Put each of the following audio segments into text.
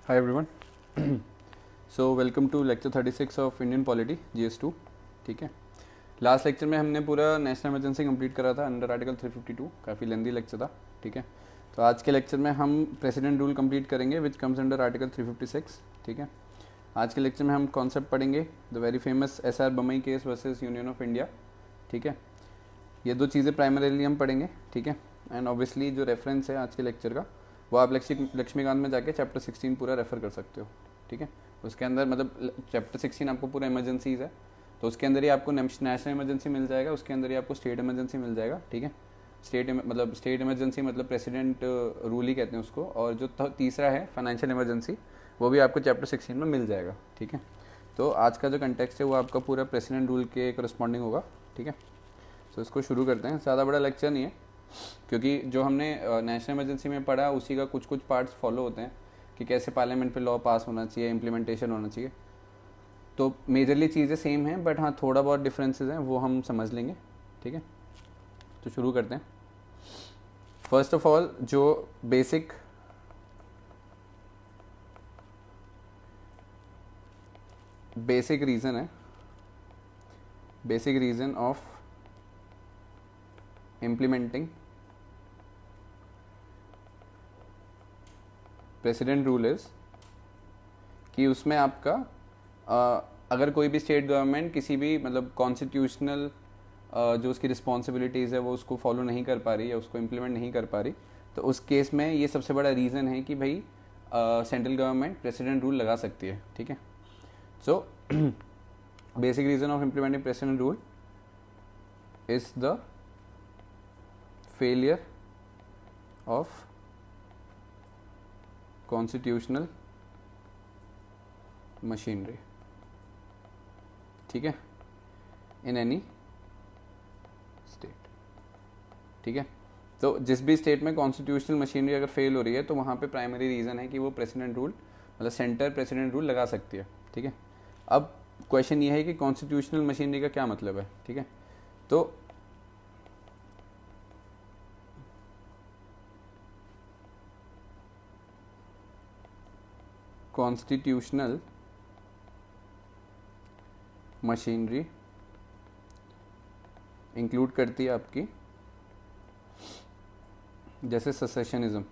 Hi everyone. So welcome to lecture 36 of Indian Polity GS2. ठीक है, last lecture में हमने पूरा नेशनल इमरजेंसी कंप्लीट करा था अंडर आर्टिकल 352. काफ़ी लेंदी लेक्चर था. ठीक है, तो आज के लेक्चर में हम प्रेसिडेंट रूल कंप्लीट करेंगे विच कम्स अंडर आर्टिकल 356. ठीक है, आज के लेक्चर में हम कॉन्सेप्ट पढ़ेंगे the very famous SR Bombay case versus union of India. ठीक है, ये दो चीज़ें प्राइमरीली हम पढ़ेंगे. ठीक है, एंड ऑब्वियसली जो रेफरेंस है आज के लेक्चर का वो आप लक्ष्मीकांत में जाके चैप्टर 16 पूरा रेफर कर सकते हो. ठीक है, उसके अंदर मतलब चैप्टर 16 आपको पूरा इमरजेंसीज है, तो उसके अंदर ही आपको नेशनल इमरजेंसी मिल जाएगा, उसके अंदर ही आपको स्टेट इमरजेंसी मिल जाएगा. ठीक है, स्टेट इमरजेंसी मतलब प्रेसिडेंट रूल ही कहते हैं उसको, और जो तीसरा है फाइनेंशियल इमरजेंसी वो भी आपको चैप्टर 16 में मिल जाएगा. ठीक है, तो आज का जो कंटेक्स्ट है वो आपका पूरा प्रेसिडेंट रूल के करस्पॉन्डिंग होगा. ठीक है, तो इसको शुरू करते हैं. ज़्यादा बड़ा लेक्चर नहीं है क्योंकि जो हमने नेशनल इमरजेंसी में पढ़ा उसी का कुछ पार्ट्स फॉलो होते हैं कि कैसे पार्लियामेंट पे लॉ पास होना चाहिए, इम्प्लीमेंटेशन होना चाहिए. तो मेजरली चीज़ें सेम हैं, बट हाँ थोड़ा बहुत डिफरेंसेस हैं, वो हम समझ लेंगे. ठीक है, तो शुरू करते हैं. फर्स्ट ऑफ ऑल जो basic reason of implementing president rule is कि उसमें आपका अगर कोई भी स्टेट गवर्नमेंट किसी भी मतलब कॉन्स्टिट्यूशनल जो उसकी रिस्पॉन्सिबिलिटीज़ है वो उसको फॉलो नहीं कर पा रही या उसको इम्प्लीमेंट नहीं कर पा रही, तो उस केस में ये सबसे बड़ा रीज़न है कि भाई सेंट्रल गवर्नमेंट प्रेसिडेंट रूल लगा सकती है. ठीक है, so basic reason of implementing president rule is the failure of constitutional machinery. ठीक है, इन एनी स्टेट. ठीक है, तो जिस भी स्टेट में कॉन्स्टिट्यूशनल मशीनरी अगर फेल हो रही है तो वहाँ पे प्राइमरी रीज़न है कि वो प्रेसिडेंट रूल मतलब सेंटर प्रेसिडेंट रूल लगा सकती है. ठीक है, अब क्वेश्चन ये है कि कॉन्स्टिट्यूशनल मशीनरी का क्या मतलब है. ठीक है, तो कॉन्स्टिट्यूशनल मशीनरी इंक्लूड करती है आपकी जैसे सेसेशनिज्म,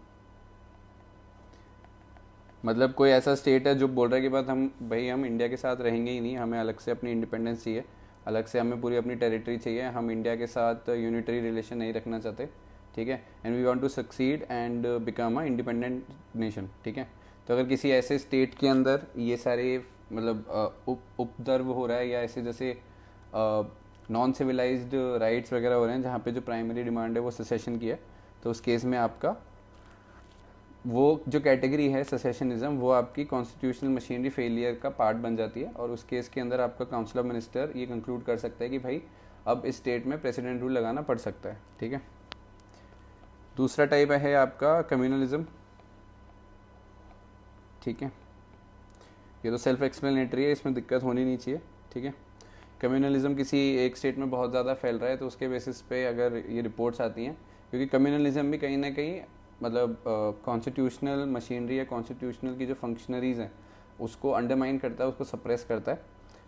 मतलब कोई ऐसा स्टेट है जो बोल रहा है कि बात हम इंडिया के साथ रहेंगे ही नहीं, हमें अलग से अपनी इंडिपेंडेंस चाहिए, अलग से हमें पूरी अपनी टेरिटरी चाहिए, हम इंडिया के साथ यूनिटरी रिलेशन नहीं रखना चाहते. ठीक है, and we want to succeed and become a independent nation. ठीक है, तो अगर किसी ऐसे स्टेट के अंदर ये सारे मतलब उपद्रव हो रहा है या ऐसे जैसे नॉन सिविलाइज्ड राइट्स वगैरह हो रहे हैं जहाँ पे जो प्राइमरी डिमांड है वो सेसेशन की है, तो उस केस में आपका वो जो कैटेगरी है सेसेशनिज्म वो आपकी कॉन्स्टिट्यूशनल मशीनरी फेलियर का पार्ट बन जाती है, और उस केस के अंदर आपका काउंसिल ऑफ मिनिस्टर ये कंक्लूड कर सकता है कि भाई अब इस स्टेट में प्रेसिडेंट रूल लगाना पड़ सकता है. ठीक है, दूसरा टाइप है आपका कम्युनलिज्म. ठीक है, ये तो सेल्फ एक्सप्लेनेटरी है, इसमें दिक्कत होनी नहीं चाहिए. ठीक है, कम्युनलिज्म किसी एक स्टेट में बहुत ज़्यादा फैल रहा है तो उसके बेसिस पे अगर ये रिपोर्ट्स आती हैं, क्योंकि कम्युनलिज्म भी कहीं ना कहीं मतलब कॉन्स्टिट्यूशनल मशीनरी या कॉन्स्टिट्यूशनल की जो फंक्शनरीज़ हैं उसको अंडरमाइन करता है, उसको सप्रेस करता है,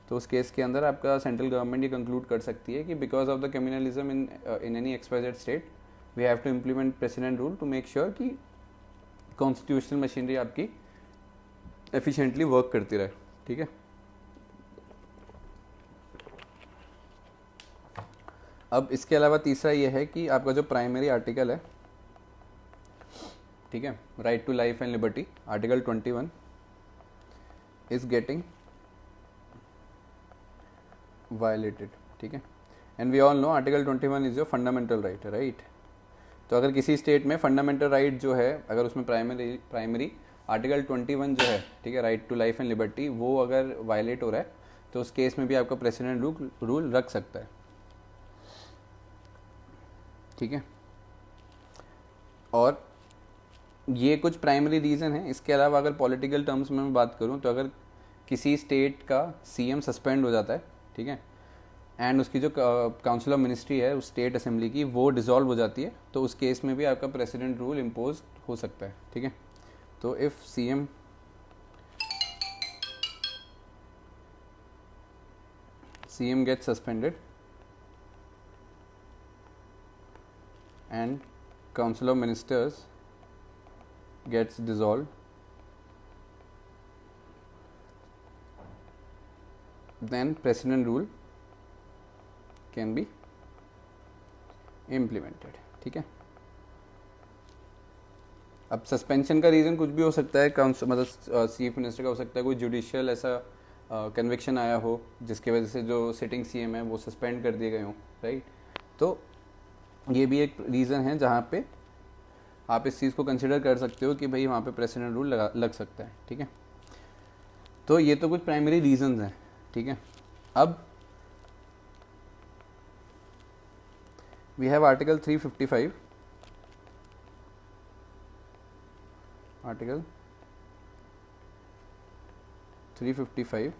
तो उस केस के अंदर आपका सेंट्रल गवर्नमेंट ये कंक्लूड कर सकती है कि because of the communalism in any expired state we have to implement president rule to make sure कि कॉन्स्टिट्यूशनल मशीनरी आपकी एफिशिएंटली वर्क करती रहे. ठीक है, अब इसके अलावा तीसरा ये है कि आपका जो प्राइमरी आर्टिकल है, ठीक है, right to life and liberty, article 21 is getting violated. ठीक है, and we all know article 21 is your fundamental right. Right, तो अगर किसी स्टेट में फंडामेंटल राइट जो है अगर उसमें प्राइमरी आर्टिकल 21 जो है, ठीक है, right to life and liberty, वो अगर वायलेट हो रहा है तो उस केस में भी आपका प्रेसिडेंट रूल रख सकता है. ठीक है, और ये कुछ प्राइमरी रीज़न है. इसके अलावा अगर पॉलिटिकल टर्म्स में मैं बात करूं तो अगर किसी स्टेट का सीएम सस्पेंड हो जाता है, ठीक है, एंड उसकी जो काउंसिल ऑफ मिनिस्ट्री है उस स्टेट असेंबली की वो डिसॉल्व हो जाती है, तो उस केस में भी आपका प्रेसिडेंट रूल इम्पोज हो सकता है. ठीक है, तो if CM CM gets suspended and Council of Ministers gets dissolved, then President rule can be implemented. ठीक है. अब सस्पेंशन का रीज़न कुछ भी हो सकता है, काउंसिल मतलब चीफ मिनिस्टर का हो सकता है, कोई जुडिशियल ऐसा कन्विक्शन आया हो जिसकी वजह से जो सिटिंग सीएम है वो सस्पेंड कर दिए गए हों, राइट. तो ये भी एक रीज़न है जहाँ पे आप इस चीज़ को कंसिडर कर सकते हो कि भाई वहाँ पे प्रेसिडेंट रूल लग सकता है. ठीक है. तो ये तो कुछ प्राइमरी रीजंस हैं. ठीक है. अब वी हैव आर्टिकल 355. आर्टिकल 355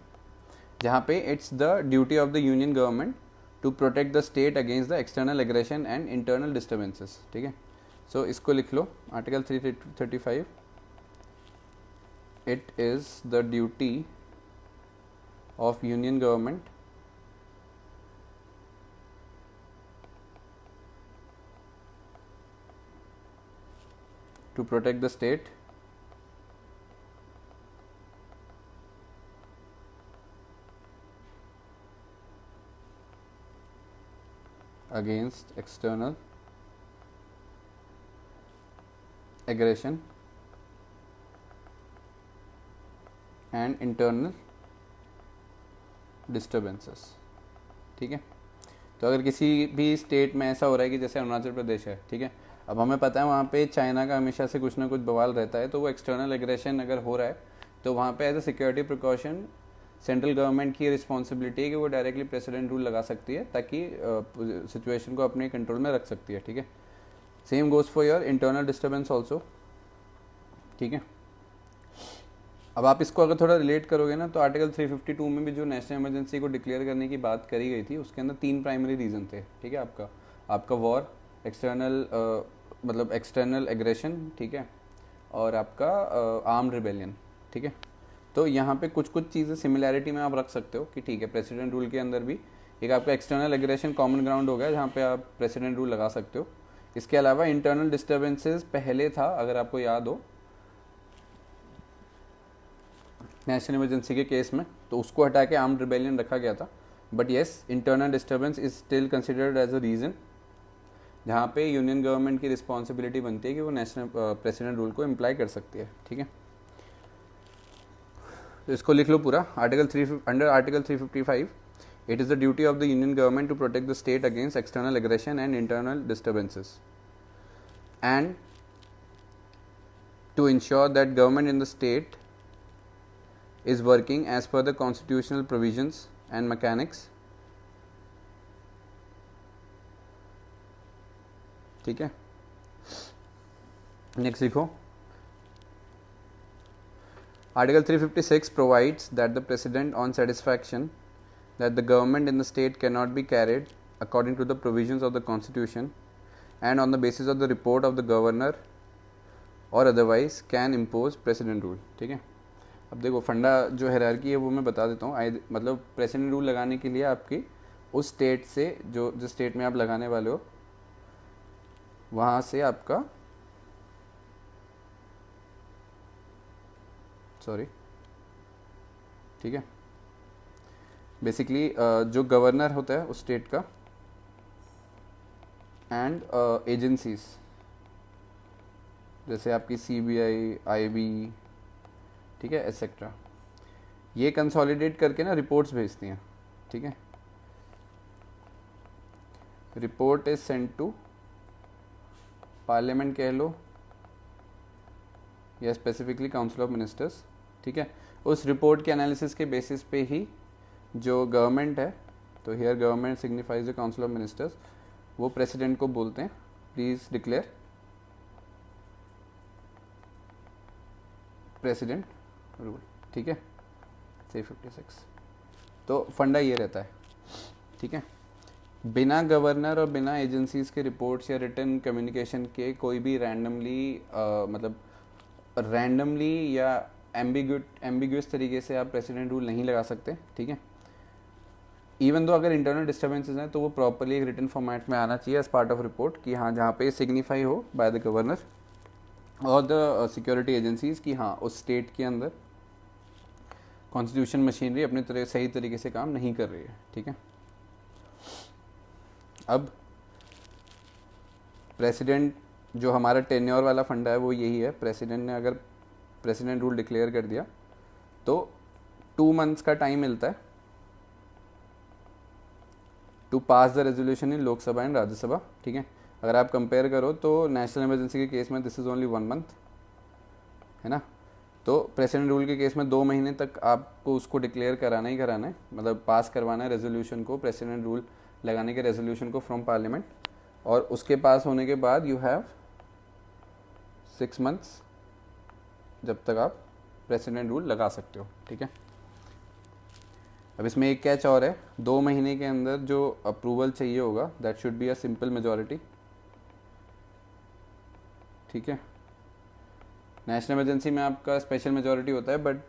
जहाँ पे it's the duty of the union government to protect the state against the external aggression and internal disturbances. ठीक है. सो इसको लिख लो. Article 335 it is the duty of union government to protect the state against external aggression and internal disturbances. ठीक है. तो अगर किसी भी स्टेट में ऐसा हो रहा है कि जैसे अरुणाचल प्रदेश है, ठीक है, अब हमें पता है वहाँ पे चाइना का हमेशा से कुछ ना कुछ बवाल रहता है, तो वो एक्सटर्नल एग्रेशन अगर हो रहा है तो वहाँ पे as a security precaution central government की रिस्पॉन्सिबिलिटी है कि वो डायरेक्टली प्रेसिडेंट रूल लगा सकती है ताकि सिचुएशन को अपने कंट्रोल में रख सकती है. ठीक है. Same goes for your internal disturbance also. ठीक है. अब आप इसको अगर थोड़ा रिलेट करोगे ना तो आर्टिकल 352 में भी जो नेशनल इमरजेंसी को डिक्लेयर करने की बात करी गई थी उसके अंदर 3 प्राइमरी रीज़न थे. ठीक है. आपका वॉर, एक्सटर्नल मतलब एक्सटर्नल एग्रेशन, ठीक है, और आपका आर्म्ड रिबेलियन. ठीक है. तो यहाँ पे कुछ चीज़ें सिमिलैरिटी में आप रख सकते हो कि ठीक है प्रेसिडेंट रूल के अंदर भी एक आपका एक्सटर्नल एग्रेशन कॉमन ग्राउंड हो गया जहाँ पे आप प्रेसिडेंट रूल लगा सकते हो. इसके अलावा इंटरनल डिस्टर्बेंसेस पहले था, अगर आपको याद हो नेशनल इमरजेंसी के केस में, तो उसको हटा के आर्म्ड रिबेलियन रखा गया था. But yes, internal disturbance is still considered as a reason जहाँ पे यूनियन गवर्नमेंट की रिस्पॉन्सिबिलिटी बनती है कि वो नेशनल प्रेसिडेंट रूल को इम्प्लाई कर सकती है. ठीक है. तो इसको लिख लो पूरा. Under article 355 it is the duty of the union government to protect the state against external aggression and internal disturbances and to ensure that government in the state is working as per the constitutional provisions and mechanics. ठीक है. Next लिखो. Article 356 provides that the President, on satisfaction that the government in the state cannot be carried according to the provisions of the Constitution and on the basis of the report of the governor or otherwise can impose President rule. ठीक है. अब देखो फंडा जो hierarchy है वो मैं बता देता हूँ. मतलब प्रेसिडेंट रूल लगाने के लिए आपकी उस स्टेट से जो स्टेट में आप लगाने वाले हो वहाँ से आपका ठीक है, बेसिकली जो गवर्नर होता है उस स्टेट का एंड एजेंसीज जैसे आपकी CBI, IB, ठीक है, एटसेट्रा, ये कंसोलिडेट करके ना रिपोर्ट्स भेजती हैं. ठीक है. Report is sent to parliament कह लो या स्पेसिफिकली काउंसिल ऑफ मिनिस्टर्स. ठीक है. उस रिपोर्ट के एनालिसिस के बेसिस पे ही जो गवर्नमेंट है, तो here government signifies the council of ministers, वो प्रेसिडेंट को बोलते हैं प्लीज डिक्लेयर प्रेसिडेंट रूल. ठीक है. 356. तो फंडा ये रहता है. ठीक है. बिना गवर्नर और बिना एजेंसीज के रिपोर्ट्स या रिटन कम्युनिकेशन के कोई भी रैंडमली या एम्बिग्यूस तरीके से आप प्रेसिडेंट रूल नहीं लगा सकते. ठीक है. इवन दो अगर इंटरनल डिस्टर्बेंसेज हैं तो वो प्रॉपरली एक रिटन फॉर्मेट में आना चाहिए एज पार्ट ऑफ रिपोर्ट कि हाँ जहाँ पे सिग्निफाई हो बाय द गवर्नर और द सिक्योरिटी एजेंसीज कि हाँ उस स्टेट के अंदर कॉन्स्टिट्यूशन मशीनरी अपने तरह सही तरीके से काम नहीं कर रही है, ठीक है। अब प्रेसिडेंट जो हमारा टेन्योर वाला फंडा है वो यही है, प्रेसिडेंट ने अगर प्रेसिडेंट रूल डिक्लेयर कर दिया तो 2 मंथ्स का टाइम मिलता है to pass the resolution in Lok Sabha and Rajya Sabha, ठीक है। अगर आप कंपेयर करो तो नेशनल इमरजेंसी के केस में दिस इज़ ओनली 1 मंथ, है ना। तो प्रेसिडेंट रूल के केस में 2 महीने तक आपको उसको डिक्लेयर कराना ही कराना है, मतलब पास करवाना है रेजोल्यूशन को, प्रेसिडेंट रूल लगाने के रेजोल्यूशन को फ्रॉम पार्लियामेंट, और उसके पास होने के बाद यू हैव 6 मंथ्स जब तक आप प्रेसिडेंट रूल लगा सकते हो, ठीक है। अब इसमें एक कैच और है, 2 महीने के अंदर जो अप्रूवल चाहिए होगा that should be a simple majority, ठीक है। नेशनल इमरजेंसी में आपका स्पेशल मेजॉरिटी होता है, बट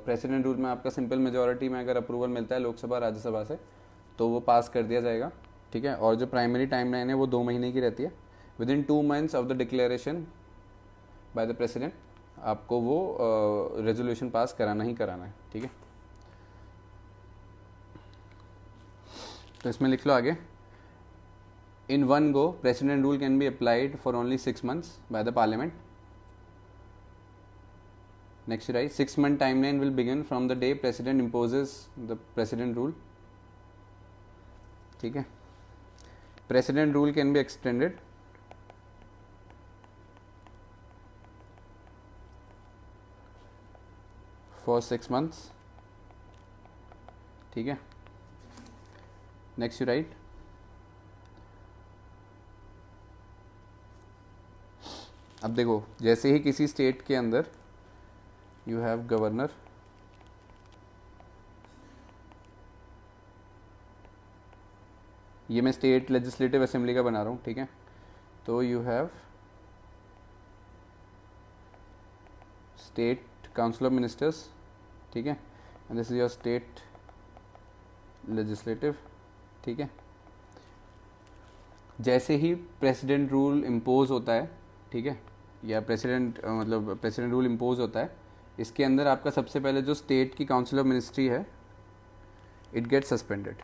प्रेसिडेंट रूल में आपका सिंपल मेजॉरिटी में अगर अप्रूवल मिलता है लोकसभा राज्यसभा से तो वो पास कर दिया जाएगा, ठीक है। और जो प्राइमरी टाइमलाइन है वो 2 महीने की रहती है। With in 2 months of the declaration bye the president आपको वो रेजोल्यूशन पास कराना ही कराना है, ठीक है। तो इसमें लिख लो आगे, in one go president rule can be applied for only 6 months by the parliament. Next right, 6 month timeline will begin from the day president imposes the president rule, ठीक है। President rule can be extended for 6 months, ठीक है। Next you right, अब देखो जैसे ही किसी state के अंदर यू हैव गवर्नर, ये मैं स्टेट लेजिस्लेटिव असेंबली का बना रहा हूँ, ठीक है। तो you have state council of ministers, ठीक है, and this is your state legislative, ठीक है। जैसे ही प्रेसिडेंट रूल इम्पोज होता है, ठीक है, या प्रेसिडेंट रूल इम्पोज होता है, इसके अंदर आपका सबसे पहले जो स्टेट की काउंसिल ऑफ मिनिस्ट्री है इट गेट्स सस्पेंडेड,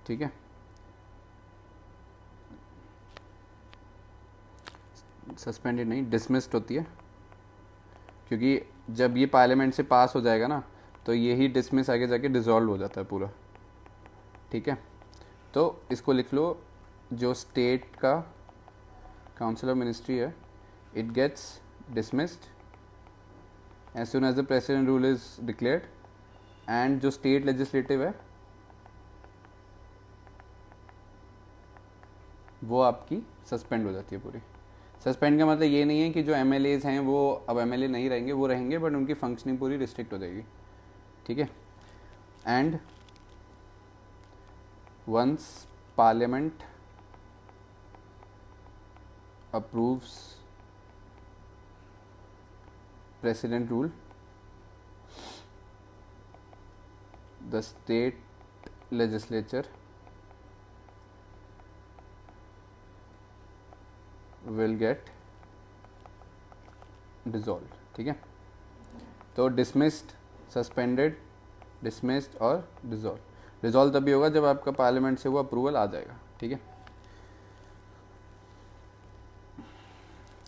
ठीक है। सस्पेंडेड नहीं, डिसमिस्ड होती है, क्योंकि जब ये पार्लियामेंट से पास हो जाएगा ना तो यही डिसमिस आगे जाके डिसॉल्व हो जाता है पूरा, ठीक है। तो इसको लिख लो, जो स्टेट का काउंसिल ऑफ मिनिस्ट्री है it gets dismissed as soon as the president rule is declared, and जो स्टेट लेजिस्लेटिव है वो आपकी सस्पेंड हो जाती है पूरी। सस्पेंड का मतलब ये नहीं है कि जो एमएलएज हैं वो अब एमएलए नहीं रहेंगे, वो रहेंगे, बट उनकी फंक्शनिंग पूरी रिस्ट्रिक्ट हो जाएगी, ठीक है। And once parliament approves president rule, the state legislature will get dissolved, ठीक है। तो डिसमिस्ड, सस्पेंडेड, डिसमिस्ड और डिसॉल्व तभी होगा जब आपका पार्लियामेंट से वो अप्रूवल आ जाएगा, ठीक है।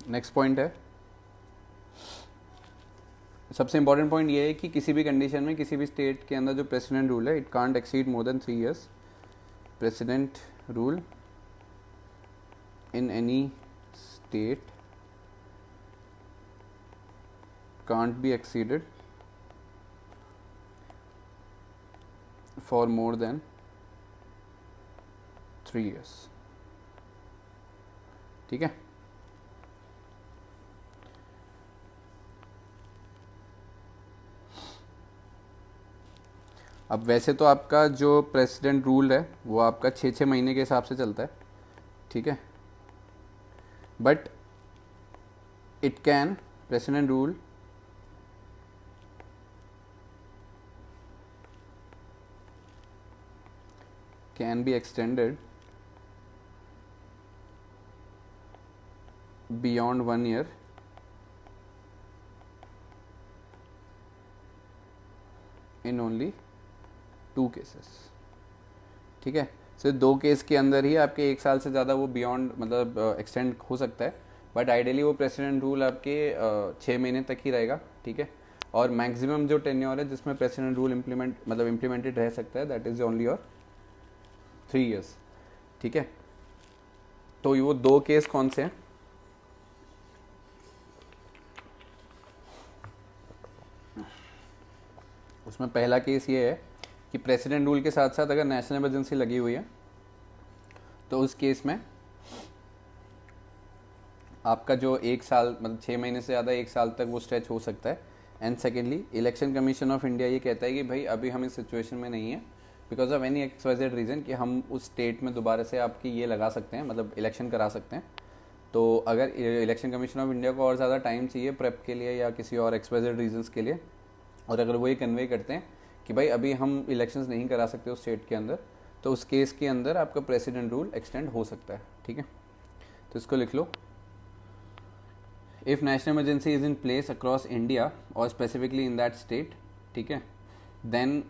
नेक्स्ट पॉइंट है, सबसे इंपॉर्टेंट पॉइंट ये है कि किसी भी कंडीशन में किसी भी स्टेट के अंदर जो प्रेसिडेंट रूल है it can't exceed more than 3 years। President rule in any state can't be exceeded for more than 3 years, ठीक है। अब वैसे तो आपका जो प्रेसिडेंट रूल है वो आपका 6 महीने के हिसाब से चलता है, ठीक है, but it can president rule can be extended beyond 1 year in only 2 cases। ठीक है, सिर्फ 2 केस के अंदर ही आपके 1 साल से ज़्यादा वो बियॉन्ड मतलब एक्सटेंड हो सकता है, बट आइडियली वो प्रेसिडेंट रूल आपके 6 महीने तक ही रहेगा। ठीक है, और मैक्सिमम जो टेन्योर है जिसमें प्रेसिडेंट रूल इम्प्लीमेंटेड रह सकता है, that is only your 3 years। ठीक है, तो वो 2 केस कौन से हैं? उसमें पहला केस ये है कि प्रेसिडेंट रूल के साथ साथ अगर नेशनल इमरजेंसी लगी हुई है तो उस केस में आपका जो 1 साल मतलब 6 महीने से ज़्यादा 1 साल तक वो स्ट्रेच हो सकता है। And secondly election commission of India ये कहता है कि भाई अभी हम इस सिचुएशन में नहीं है because of any XYZ reason कि हम उस स्टेट में दोबारा से आपकी ये लगा सकते हैं, मतलब इलेक्शन करा सकते हैं। तो अगर इलेक्शन कमीशन ऑफ इंडिया को और ज़्यादा टाइम चाहिए प्रेप के लिए या किसी और एक्सवाइजेड रीजंस के लिए, और अगर वो ये कन्वे करते हैं कि भाई अभी हम इलेक्शंस नहीं करा सकते उस स्टेट के अंदर, तो उस केस के अंदर आपका प्रेसिडेंट रूल एक्सटेंड हो सकता है। ठीक है, तो इसको लिख लो। If national emergency is in place across India और स्पेसिफिकली इन दैट स्टेट, ठीक है, then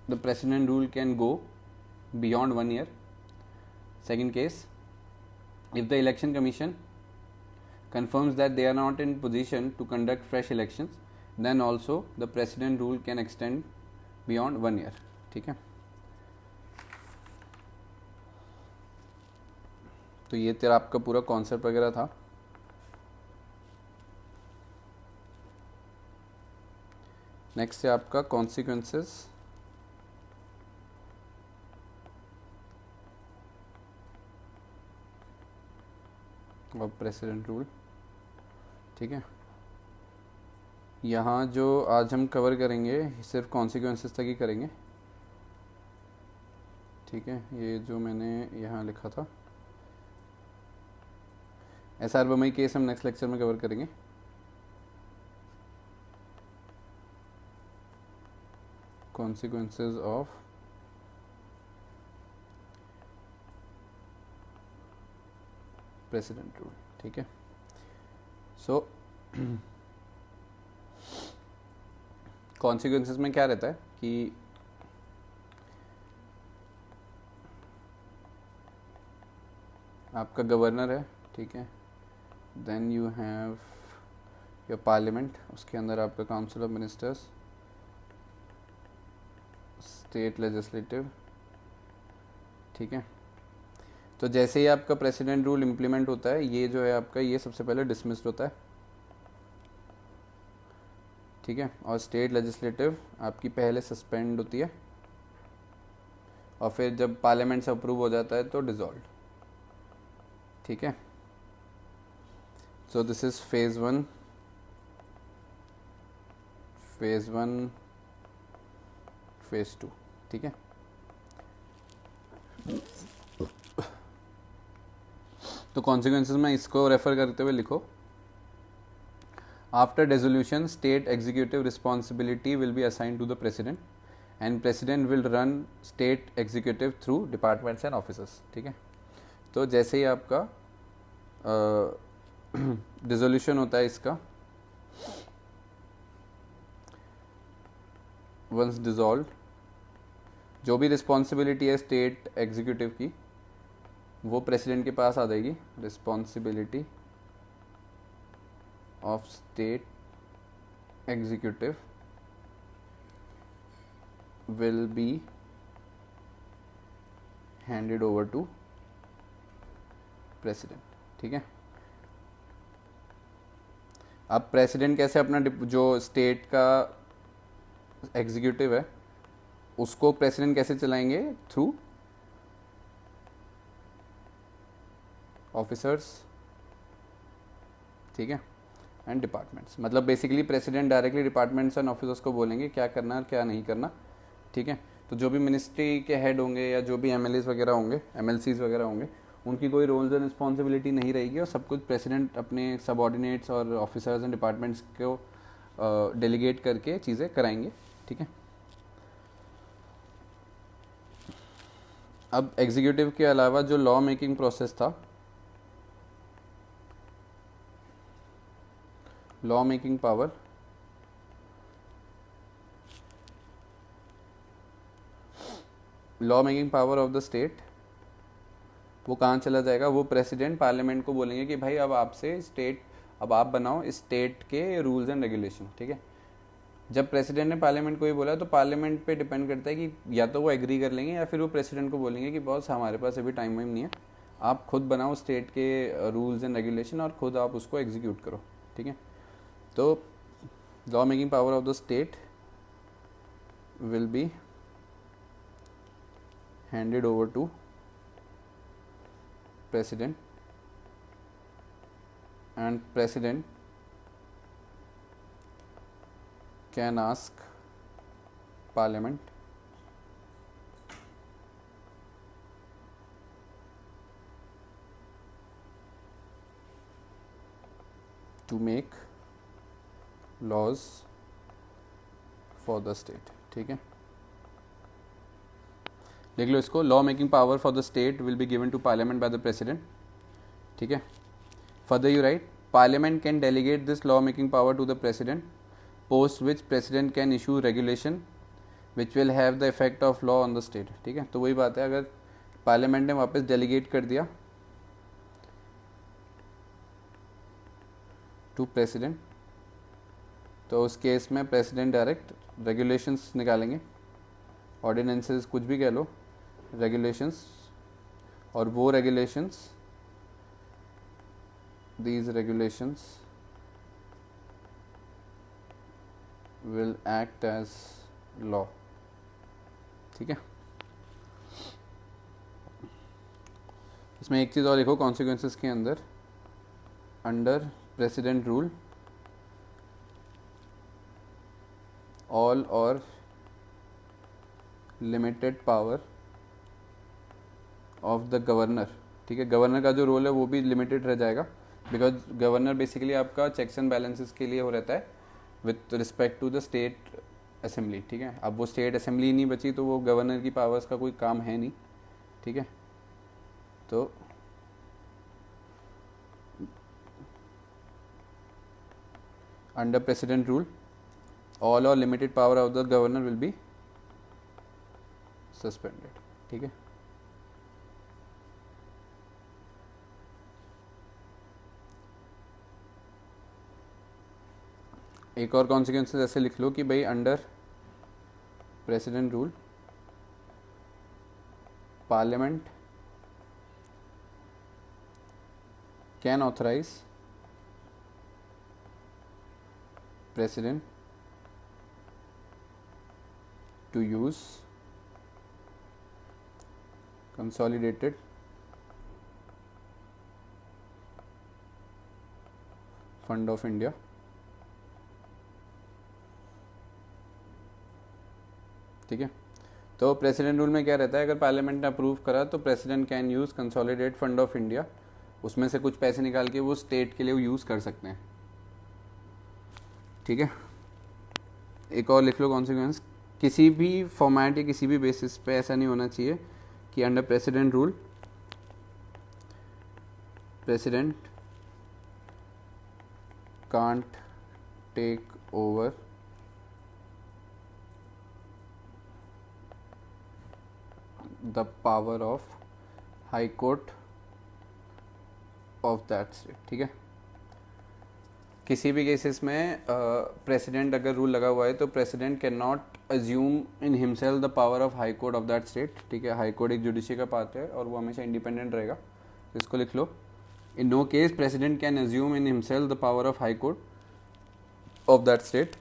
the president rule can go beyond 1 year। Second case, if the election commission confirms that they are not in position to conduct fresh elections, then also the president rule can extend beyond 1 year। ठीक है, तो ये तेरा आपका पूरा concept वगैरह था। Next है आपका कॉन्सिक्वेंसेस ऑफ प्रेसिडेंट रूल। ठीक है, यहाँ जो आज हम कवर करेंगे सिर्फ कॉन्सिक्वेंसेस तक ही करेंगे। ठीक है, ये जो मैंने यहाँ लिखा था SR बम्बई केस हम नेक्स्ट लेक्चर में कवर करेंगे। Consequences of president rule. ठीक है, सो कॉन्सिक्वेंसेस में क्या रहता है कि आपका गवर्नर है, ठीक है, then you have your parliament, उसके अंदर आपका council of ministers, state legislative. ठीक है, तो जैसे ही आपका प्रेसिडेंट रूल इम्प्लीमेंट होता है, ये जो है आपका ये सबसे पहले डिसमिस्ड होता है। ठीक है, और स्टेट लेजिस्लेटिव आपकी पहले सस्पेंड होती है और फिर जब पार्लियामेंट से अप्रूव हो जाता है तो डिसॉल्व। ठीक है, so this is phase 1, phase 2। ठीक है, तो कॉन्सिक्वेंसेस में इसको रेफर करते हुए लिखो, after dissolution state executive responsibility will be assigned to the president and president will run state executive through departments and officers. ठीक है, तो जैसे ही आपका डिसोल्यूशन होता है इसका, वंस डिसॉल्व, जो भी रिस्पॉन्सिबिलिटी है स्टेट एग्जीक्यूटिव की वो प्रेसिडेंट के पास आ जाएगी। Responsibility of state executive will be handed over to president. ठीक है, अब प्रेसिडेंट कैसे अपना जो स्टेट का एग्जीक्यूटिव है उसको प्रेसिडेंट कैसे चलाएंगे? थ्रू ऑफिसर्स, ठीक है, एंड डिपार्टमेंट्स। मतलब basically president directly departments and officers को बोलेंगे क्या करना है क्या नहीं करना। ठीक है, तो जो भी मिनिस्ट्री के हेड होंगे या जो भी एमएलएस वगैरह होंगे, एमएलसीज वगैरह होंगे, उनकी कोई रोल्स एंड रिस्पॉन्सिबिलिटी नहीं रहेगी और सब कुछ प्रेसिडेंट अपने सबऑर्डिनेट्स और ऑफिसर्स एंड डिपार्टमेंट्स को डेलीगेट करके चीज़ें कराएंगे। ठीक है, अब एग्जीक्यूटिव के अलावा जो लॉ मेकिंग प्रोसेस था, law making power of the state, वो कहाँ चला जाएगा? वो प्रेसिडेंट पार्लियामेंट को बोलेंगे कि भाई अब आपसे स्टेट, अब आप बनाओ स्टेट के रूल्स एंड रेगुलेशन, ठीक है। जब प्रेसिडेंट ने पार्लियामेंट को ही बोला तो पार्लियामेंट पे डिपेंड करता है कि या तो वो एग्री कर लेंगे या फिर वो प्रेसिडेंट को बोलेंगे कि बॉस हमारे पास अभी टाइम वाइम नहीं है, आप खुद बनाओ स्टेट के रूल्स एंड रेगुलेशन और खुद आप उसको एग्जीक्यूट करो, ठीक है। तो law making power of the state will B handed over to president, and president can ask parliament to make laws for the state, ठीक है। देख लो इसको, law making power for the state will be given to parliament by the president, ठीक है। Further you write parliament can delegate this law making power to the president, post which president can issue regulation which will have the effect of law on the state, ठीक है। तो वही बात है, अगर parliament ने वापस डेलीगेट कर दिया टू प्रेसिडेंट, तो उस केस में प्रेसिडेंट डायरेक्ट रेगुलेशंस निकालेंगे, ऑर्डिनेंसेस कुछ भी कह लो, रेगुलेशंस, और वो regulations, these regulations will act as law, ठीक है। इसमें एक चीज़ और लिखो कॉन्सिक्वेंसेस के अंदर, अंडर प्रेसिडेंट रूल ऑल और limited power of the governor, ठीक है। गवर्नर का जो रोल है वो भी लिमिटेड रह जाएगा, बिकॉज गवर्नर बेसिकली आपका चेक्स एंड बैलेंसेस के लिए हो रहता है with respect to the state assembly, ठीक है। अब वो स्टेट असेंबली नहीं बची तो वो गवर्नर की पावर्स का कोई काम है नहीं, ठीक है। तो अंडर प्रेसिडेंट रूल ऑल और limited power of the governor will be suspended, ठीक है। एक और कॉन्सिक्वेंसेस ऐसे लिख लो कि भाई under president rule parliament can authorise president to use consolidated fund of India ठीक है। तो प्रेसिडेंट रूल में क्या रहता है, अगर पार्लियामेंट ने अप्रूव करा तो president can use consolidate fund of India, उसमें से कुछ पैसे निकाल के वो स्टेट के लिए यूज कर सकते हैं, ठीक है। एक और लिख लो कॉन्सिक्वेंस, किसी भी फॉर्मेट या किसी भी बेसिस पे ऐसा नहीं होना चाहिए कि under president rule president can't take over the power of high court of that state, ठीक है। किसी भी केसेस में प्रेसिडेंट अगर रूल लगा हुआ है तो president can not assume in himself the power of high court of that state, ठीक है। हाई कोर्ट एक जुडिशरी का पार्ट है और वो हमेशा इंडिपेंडेंट रहेगा, तो इसको लिख लो, in no case president can assume in himself the power of high court of that state.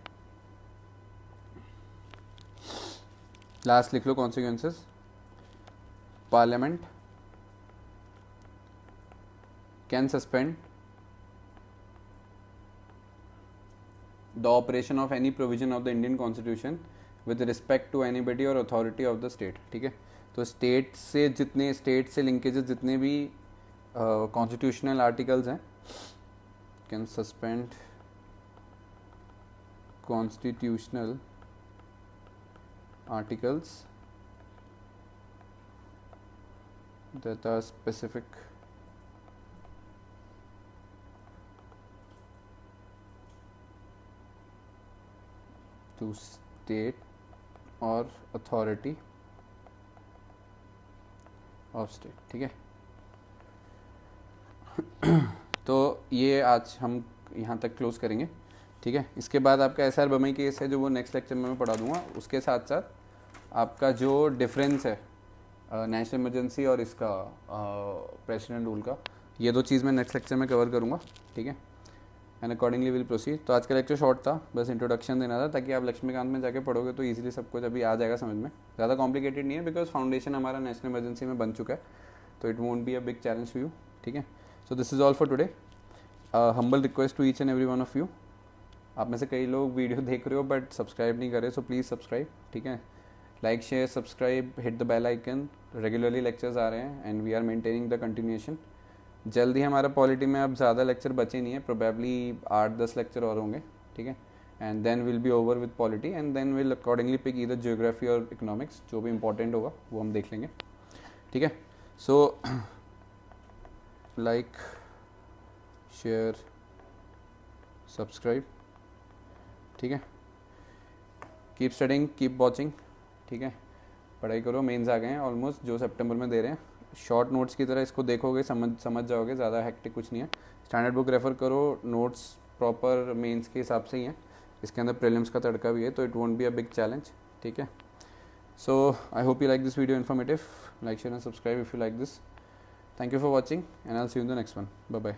Last लिख लो consequences, parliament can suspend the operation of any provision of the Indian Constitution with respect to anybody or authority of the state, ठीक है। तो state से जितने state से linkages जितने भी कॉन्स्टिट्यूशनल आर्टिकल्स हैं can suspend constitutional articles that are specific to state or authority of state. ठीक है, तो ये आज हम यहाँ तक क्लोज करेंगे. ठीक है, इसके बाद आपका SR बम्बई केस है जो वो नेक्स्ट लेक्चर में मैं पढ़ा दूंगा. उसके साथ साथ आपका जो डिफरेंस है नेशनल इमरजेंसी और इसका प्रेसिडेंट रूल का, ये 2 चीज़ मैं नेक्स्ट लेक्चर में कवर करूँगा. ठीक है, एंड अकॉर्डिंगली विल प्रोसीड. तो आज का लेक्चर शॉर्ट था, बस इंट्रोडक्शन देना था ताकि आप लक्ष्मीकांत में जाके पढ़ोगे तो इजीली सब कुछ अभी आ जाएगा समझ में. ज़्यादा कॉम्प्लिकेटेड नहीं है बिकॉज फाउंडेशन हमारा नेशनल इमरजेंसी में बन चुका है, तो it won't be a big challenge for you. ठीक है, so this is all for today. Humble request to each and every one of you. आप में से कई लोग वीडियो देख रहे हो बट सब्सक्राइब नहीं कर रहे, सो प्लीज़ सब्सक्राइब. ठीक है, like share subscribe, hit the bell icon. Regularly lectures आ रहे हैं and we are maintaining the continuation. जल्दी हमारा पॉलिटी में अब ज़्यादा लेक्चर बचे नहीं है, प्रोबेबली 8-10 लेक्चर और होंगे. ठीक है, and then will be over with polity and then will accordingly pick either geography और इकोनॉमिक्स, जो भी इंपॉर्टेंट होगा वो हम देख लेंगे. ठीक है, सो लाइक शेयर सब्सक्राइब. ठीक है, कीप स्टडिंग, कीप वॉचिंग. ठीक है, पढ़ाई करो. मेंस आ गए हैं ऑलमोस्ट, जो सितंबर में दे रहे हैं. शॉर्ट नोट्स की तरह इसको देखोगे, समझ जाओगे, ज़्यादा हेक्टिक कुछ नहीं है. स्टैंडर्ड बुक रेफ़र करो. नोट्स प्रॉपर मेंस के हिसाब से ही हैं, इसके अंदर प्रीलिम्स का तड़का भी है, तो it won't be a big challenge. ठीक है, so I hope you like this video informative. Like share and subscribe if you like this. Thank you for watching and I will see you in the next one. Bye bye.